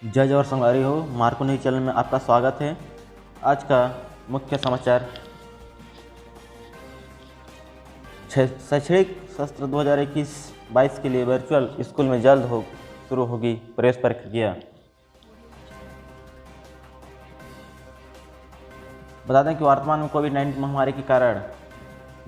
जज और संगवारी हो, मार्को न्यूज चैनल में आपका स्वागत है। आज का मुख्य समाचार, शैक्षणिक सत्र 2021-22 के लिए वर्चुअल स्कूल में जल्द शुरू होगी प्रवेश प्रक्रिया। बता दें कि वर्तमान में कोविड-19 महामारी के कारण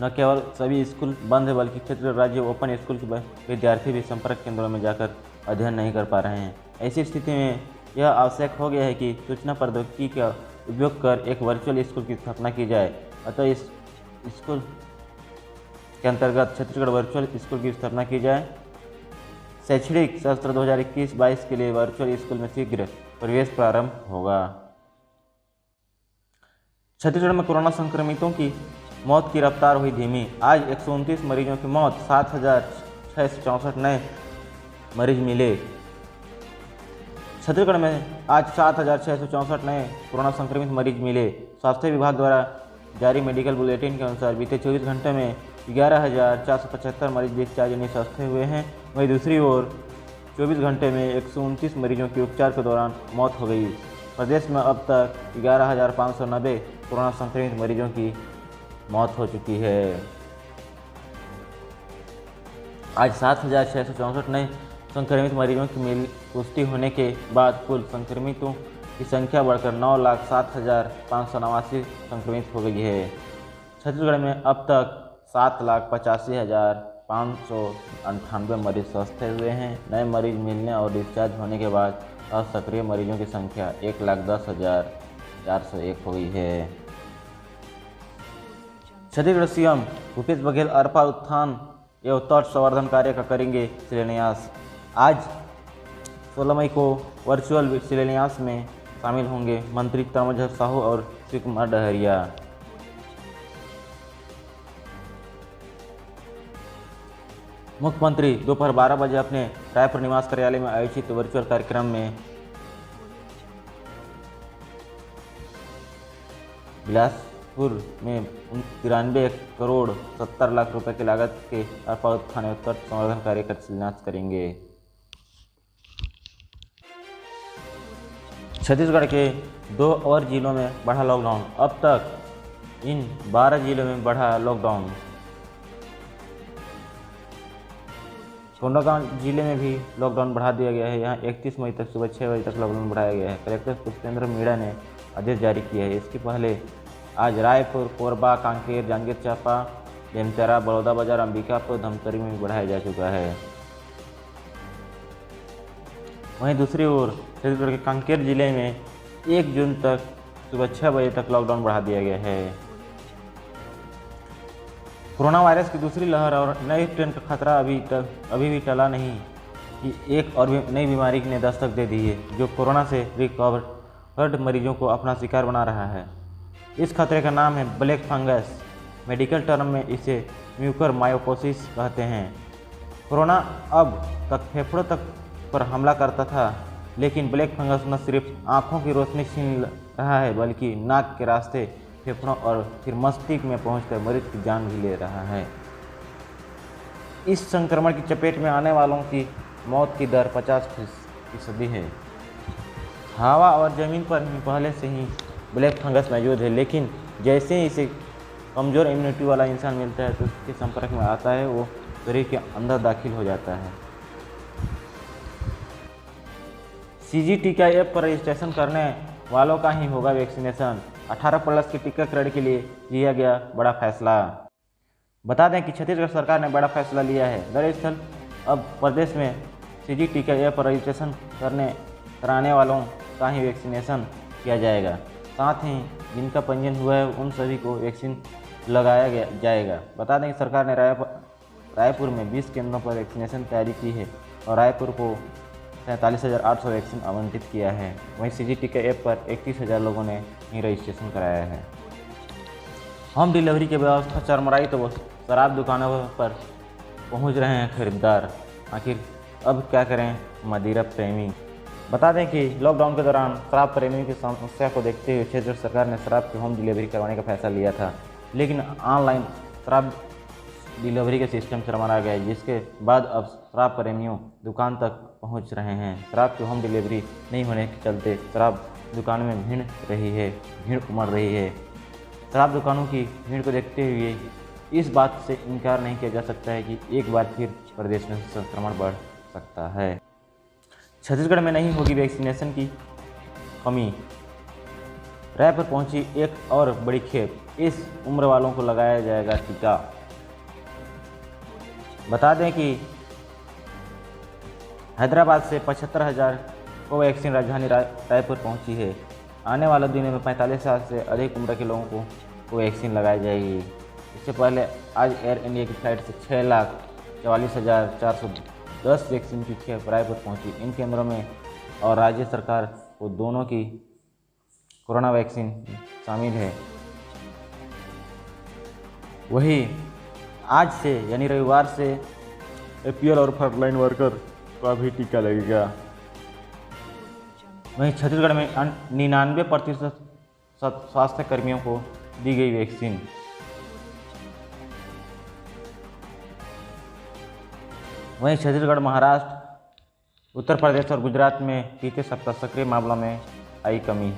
न केवल सभी स्कूल बंद है बल्कि क्षेत्रीय राज्य ओपन स्कूल के विद्यार्थी भी संपर्क केंद्रों में जाकर अध्ययन नहीं कर पा रहे हैं। ऐसी स्थिति में यह आवश्यक हो गया है कि सूचना प्रौद्योगिकी का उपयोग कर एक वर्चुअल स्कूल की स्थापना की जाए। अतः इस स्कूल के अंतर्गत छत्तीसगढ़ वर्चुअल स्कूल की स्थापना की जाए। शैक्षणिक सत्र 2021-22 के लिए वर्चुअल स्कूल में शीघ्र प्रवेश प्रारंभ होगा। छत्तीसगढ़ में कोरोना संक्रमितों की मौत की रफ्तार हुई धीमी। आज 129 मरीजों की मौत, 7,664 नए मरीज मिले। छत्तीसगढ़ में आज 7,664 नए कोरोना संक्रमित मरीज मिले। स्वास्थ्य विभाग द्वारा जारी मेडिकल बुलेटिन के अनुसार बीते 24 घंटे में 11,475 मरीज डिस्चार्ज यानी स्वस्थ हुए हैं। वहीं दूसरी ओर 24 घंटे में 129 मरीजों की उपचार के दौरान मौत हो गई। प्रदेश में अब तक 11,590 कोरोना संक्रमित मरीजों की मौत हो चुकी है। आज 7,664 नए संक्रमित मरीजों की पुष्टि होने के बाद कुल संक्रमितों की संख्या बढ़कर 9,07,589 संक्रमित हो गई है। छत्तीसगढ़ में अब तक 7,85,598 मरीज स्वस्थ हुए हैं। नए मरीज मिलने और डिस्चार्ज होने के बाद अब सक्रिय मरीजों की संख्या 1,10,401 हो गई है। छत्तीसगढ़ सीएम भूपेश बघेल अरपा उत्थान एवं तट संवर्धन कार्य का करेंगे शिलान्यास। आज 16 मई को वर्चुअल शिलान्यास में शामिल होंगे मंत्री ताम्रध्वज साहू और शिव कुमार डहरिया। मुख्यमंत्री दोपहर 12 बजे अपने रायपुर निवास कार्यालय में आयोजित वर्चुअल कार्यक्रम में बिलासपुर में 93 करोड़ 70 लाख रुपए की लागत के अरपा उत्थान एवं तट संवर्धन कार्य का शिलान्यास करेंगे। छत्तीसगढ़ के 2 और जिलों में बढ़ा लॉकडाउन। अब तक इन 12 जिलों में बढ़ा लॉकडाउन। कोंडागांव जिले में भी लॉकडाउन बढ़ा दिया गया है। यहाँ 31 मई तक सुबह 6 बजे तक लॉकडाउन बढ़ाया गया है। कलेक्टर पुष्पेंद्र मीणा ने आदेश जारी किया है। इसके पहले आज रायपुर, कोरबा, कांकेर, जांजगीर चांपा, बेमेतरा, बलौदाबाजार, अंबिकापुर, धमतरी में भी बढ़ाया जा चुका है। वहीं दूसरी ओर छत्तीसगढ़ के कांकेर जिले में 1 जून तक सुबह 6 बजे तक लॉकडाउन बढ़ा दिया गया है। कोरोना वायरस की दूसरी लहर और नए स्ट्रेन का खतरा अभी भी टला नहीं कि एक और नई बीमारी ने दस्तक दे दी है, जो कोरोना से रिकवर्ड मरीजों को अपना शिकार बना रहा है। इस खतरे का नाम है ब्लैक फंगस। मेडिकल टर्म में इसे म्यूकरमाइकोसिस कहते हैं। कोरोना अब तक फेफड़ों तक पर हमला करता था, लेकिन ब्लैक फंगस न सिर्फ आँखों की रोशनी छीन रहा है बल्कि नाक के रास्ते फेफड़ों और फिर मस्तिष्क में पहुंचकर मरीज की जान भी ले रहा है। इस संक्रमण की चपेट में आने वालों की मौत की दर 50% है। हवा और ज़मीन पर ही पहले से ही ब्लैक फंगस मौजूद है, लेकिन जैसे ही इसे कमज़ोर इम्यूनिटी वाला इंसान मिलता है तो उसके संपर्क में आता है, वो शरीर के अंदर दाखिल हो जाता है। सीजी टीका ऐप पर रजिस्ट्रेशन करने वालों का ही होगा वैक्सीनेशन। 18+ के टीकाकरण के लिए लिया गया बड़ा फैसला। बता दें कि छत्तीसगढ़ सरकार ने बड़ा फैसला लिया है। दरअसल अब प्रदेश में सीजी टीका ऐप पर रजिस्ट्रेशन कराने वालों का ही वैक्सीनेशन किया जाएगा। साथ ही जिनका पंजीयन हुआ है उन सभी को वैक्सीन लगाया जाएगा। बता दें कि सरकार ने रायपुर में 20 केंद्रों पर वैक्सीनेशन तैयारी की है और रायपुर को 43,800 वैक्सीन आवंटित किया है। वहीं सीजी टीका ऐप पर 31,000 लोगों ने ही रजिस्ट्रेशन कराया है। होम डिलीवरी की व्यवस्था चरमराई तो शराब दुकानों पर पहुंच रहे हैं खरीदार। आखिर अब क्या करें मदिरा प्रेमी। बता दें कि लॉकडाउन के दौरान शराब प्रेमियों की समस्या को देखते हुए छत्तीसगढ़ सरकार ने शराब की होम डिलीवरी करवाने का फैसला लिया था, लेकिन ऑनलाइन शराब डिलीवरी का सिस्टम चरमरा गया, जिसके बाद अब शराब प्रेमियों दुकान तक पहुंच रहे हैं। शराब की होम डिलीवरी नहीं होने के चलते शराब दुकानों में भीड़ उमड़ रही है। शराब दुकानों की भीड़ को देखते हुए इस बात से इनकार नहीं किया जा सकता है कि एक बार फिर प्रदेश में संक्रमण बढ़ सकता है। छत्तीसगढ़ में नहीं होगी वैक्सीनेशन की कमी। राय पर पहुंची एक और बड़ी खेप, इस उम्र वालों को लगाया जाएगा टीका। बता दें कि हैदराबाद से 75,000 कोवैक्सीन राजधानी रायपुर पहुंची है। आने वाले दिनों में 45 साल से अधिक उम्र के लोगों को कोवैक्सीन लगाई जाएगी। इससे पहले आज एयर इंडिया की फ्लाइट से 6,44,410 वैक्सीन की खेप रायपुर पहुंची। इन केंद्रों में और राज्य सरकार को दोनों की कोरोना वैक्सीन शामिल है। वहीं आज से यानी रविवार से एपीएल और फ्रंटलाइन वर्कर का भी टीका लगेगा। वहीं छत्तीसगढ़ में 99% स्वास्थ्य कर्मियों को दी गई वैक्सीन। वहीं छत्तीसगढ़, महाराष्ट्र, उत्तर प्रदेश और गुजरात में बीते सप्ताह सक्रिय मामलों में आई कमी।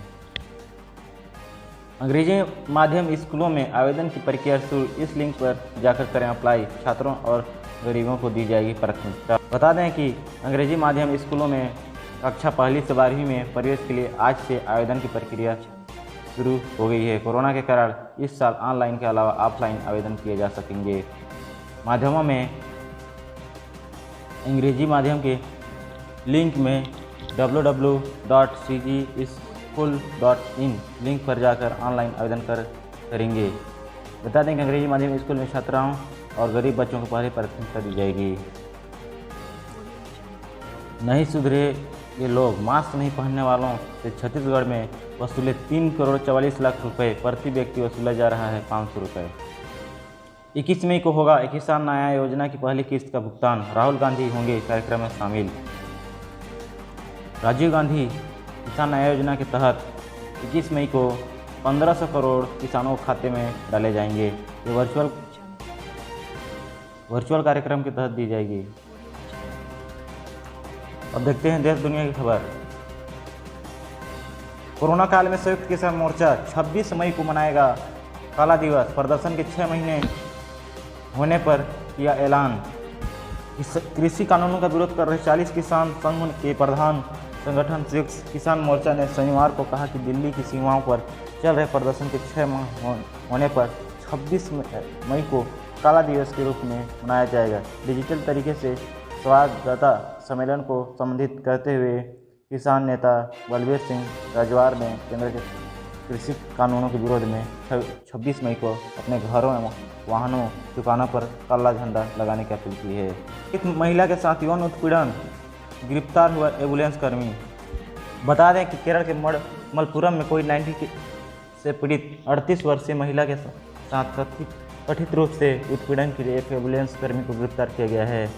अंग्रेजी माध्यम स्कूलों में आवेदन की प्रक्रिया शुरू, इस लिंक पर जाकर करें अप्लाई। छात्रों और गरीबों को दी जाएगी प्राथमिकता। बता दें कि अंग्रेजी माध्यम स्कूलों में कक्षा 1 से 12वीं में प्रवेश के लिए आज से आवेदन की प्रक्रिया शुरू हो गई है। कोरोना के कारण इस साल ऑनलाइन के अलावा ऑफलाइन आवेदन किए जा सकेंगे। माध्यमों में अंग्रेजी माध्यम के लिंक में www.cgschool.in लिंक पर जाकर ऑनलाइन आवेदन करेंगे। बता दें कि अंग्रेजी माध्यम स्कूल में छात्राओं और गरीब बच्चों को पहले प्राथमिकता दी जाएगी। नहीं सुधरे ये लोग, मास्क नहीं पहनने वालों से छत्तीसगढ़ में वसूले 3,44,00,000 रुपये, प्रति व्यक्ति वसूला जा रहा है 500 रुपये। 21 मई को होगा किसान न्याय योजना की पहली किस्त का भुगतान। राहुल गांधी होंगे कार्यक्रम में शामिल। राजीव गांधी किसान न्याय योजना के तहत 21 मई को 1500 करोड़ किसानों के खाते में डाले जाएंगे। ये वर्चुअल कार्यक्रम के तहत दी जाएगी। अब देखते हैं देश दुनिया की खबर। कोरोना काल में संयुक्त किसान मोर्चा 26 मई को मनाएगा काला दिवस। प्रदर्शन के 6 महीने होने पर किया ऐलान। कृषि कानूनों का विरोध कर रहे 40 किसान संघ के प्रधान संगठन संयुक्त किसान मोर्चा ने शनिवार को कहा कि दिल्ली की सीमाओं पर चल रहे प्रदर्शन के 6 माह होने पर 26 मई को काला दिवस के रूप में मनाया जाएगा। डिजिटल तरीके से संवाददाता सम्मेलन को संबोधित करते हुए किसान नेता बलबीर सिंह राजवार ने केंद्र के कृषि कानूनों के विरोध में 26 मई को अपने घरों एवं वाहनों, दुकानों पर काला झंडा लगाने की अपील की है। एक महिला के साथ यौन उत्पीड़न, गिरफ्तार हुआ एम्बुलेंस कर्मी। बता दें कि केरल के मलप्पुरम में कोविड-19 से पीड़ित 38 वर्षीय महिला के साथ कथित रूप से उत्पीड़न के लिए एक एम्बुलेंस कर्मी को गिरफ्तार किया गया है।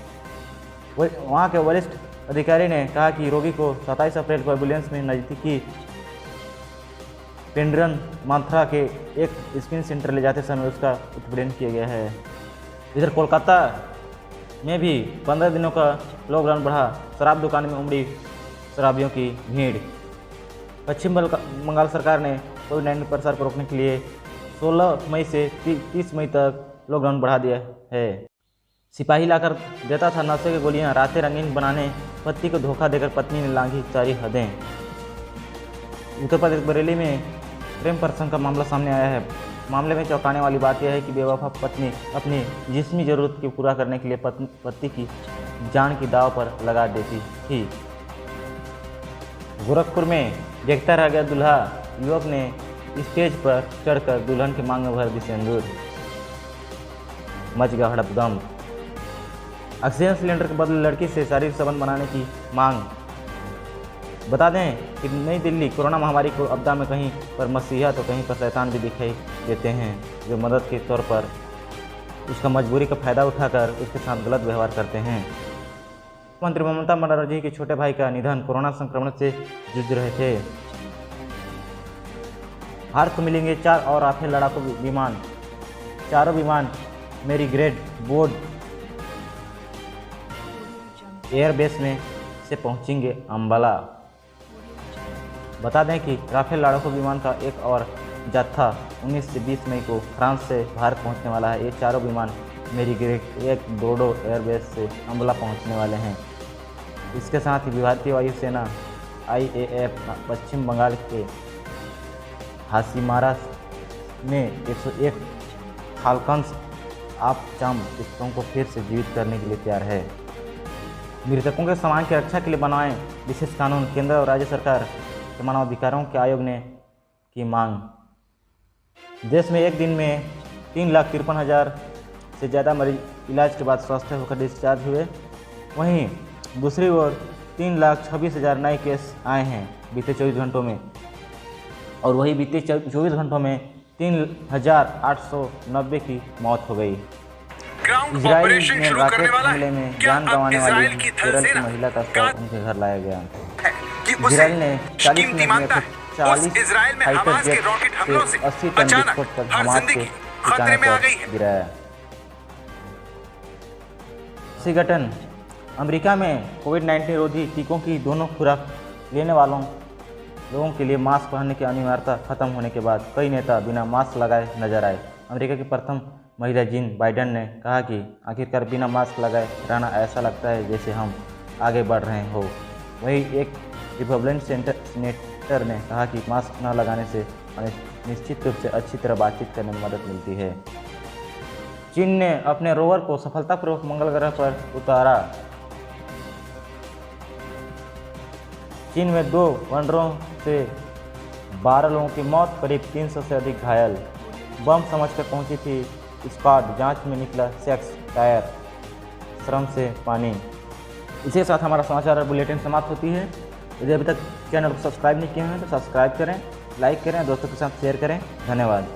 वहाँ के वरिष्ठ अधिकारी ने कहा कि रोगी को 27 अप्रैल को एम्बुलेंस में नज़दीकी पेंड्रन माथुरा के एक स्क्रीन सेंटर ले जाते समय उसका उत्पीड़न किया गया है। इधर कोलकाता में भी 15 दिनों का लॉकडाउन बढ़ा। शराब दुकान में उमड़ी शराबियों की भीड़। पश्चिम बंगाल सरकार ने कोविड-19 प्रसार को रोकने के लिए 16 मई से 30 मई तक लॉकडाउन बढ़ा दिया है। सिपाही लाकर देता था नशे की गोलियां, रातें रंगीन बनाने पति को धोखा देकर पत्नी ने लांघी सारी हदें। उत्तर प्रदेश बरेली में प्रेम प्रसंग का मामला सामने आया है। मामले में चौंकाने वाली बात यह है कि बेवफा पत्नी अपनी जिस्मी जरूरत को पूरा करने के लिए पति की जान की दाव पर लगा देती थी। गोरखपुर में देखता रह गया दूल्हा, युवक ने स्टेज पर चढ़कर दुल्हन की मांग में भर दी सिंदूर। मच गया हड़पदम। ऑक्सीजन सिलेंडर के बदले लड़की से शारीरिक संबंध बनाने की मांग। बता दें कि नई दिल्ली कोरोना महामारी को आपदा में कहीं पर मसीहा तो कहीं पर शैतान भी दिखाई देते हैं, जो मदद के तौर पर उसका मजबूरी का फायदा उठाकर उसके साथ गलत व्यवहार करते हैं। मुख्यमंत्री ममता बनर्जी के छोटे भाई का निधन, कोरोना संक्रमण से जूझ रहे थे। भारत को मिलेंगे 4 और राफेल लड़ाकू विमान। चारों विमान मेरी ग्रेड बोर्ड एयरबेस में से पहुंचेंगे अंबाला। बता दें कि राफेल लड़ाकू विमान का एक और जत्था 19 से 20 मई को फ्रांस से भारत पहुंचने वाला है। ये चारों विमान मेरीगेट एक डोडो एयरबेस से अंबाला पहुंचने वाले हैं। इसके साथ ही भारतीय वायुसेना IAF पश्चिम बंगाल के हासीमारा में 101 फाल्कन्स आपचाम पिस्तों को फिर से जीवित करने के लिए तैयार है। मृतकों के सम्मान की रक्षा के लिए बनाए विशेष कानून, केंद्र और राज्य सरकार के मानवाधिकारों के आयोग ने की मांग। देश में एक दिन में 3,53,000 से ज़्यादा मरीज इलाज के बाद स्वस्थ होकर डिस्चार्ज हुए। वहीं दूसरी ओर 3,26,000 नए केस आए हैं बीते 24 घंटों में, और वही बीते 24 घंटों में 3,890 की मौत हो गई। इजराइल में रॉकेट हमले में जान गंवाने वाली केरल की महिला का शव उनके घर लाया गया। इजराइल ने 40 मिनट में 40 फाइटर जेट से 80 टन विस्फोट पर हमास के ठिकाने पर गिराया। संगठन अमेरिका में कोविड-19 रोधी टीकों की दोनों खुराक लेने वालों लोगों के लिए मास्क पहनने की अनिवार्यता खत्म होने के बाद कई नेता बिना मास्क लगाए नजर आए। अमेरिका की प्रथम महिला जिल बाइडेन ने कहा कि आखिरकार बिना मास्क लगाए रहना ऐसा लगता है जैसे हम आगे बढ़ रहे हो। वहीं एक रिपब्लिकन सीनेटर ने कहा कि मास्क न लगाने से हमें निश्चित रूप से अच्छी तरह बातचीत करने में मदद मिलती है। चीन ने अपने रोवर को सफलतापूर्वक मंगल ग्रह पर उतारा। चीन में 2 वनरों से 12 लोगों की मौत, करीब 300 से अधिक घायल। बम समझकर पहुंची थी स्क्वाड, जांच में निकला सेक्स टायर, श्रम से पानी। इसी के साथ हमारा समाचार बुलेटिन समाप्त होती है। यदि अभी तक चैनल को सब्सक्राइब नहीं किए हैं तो सब्सक्राइब करें, लाइक करें, दोस्तों के साथ शेयर करें। धन्यवाद।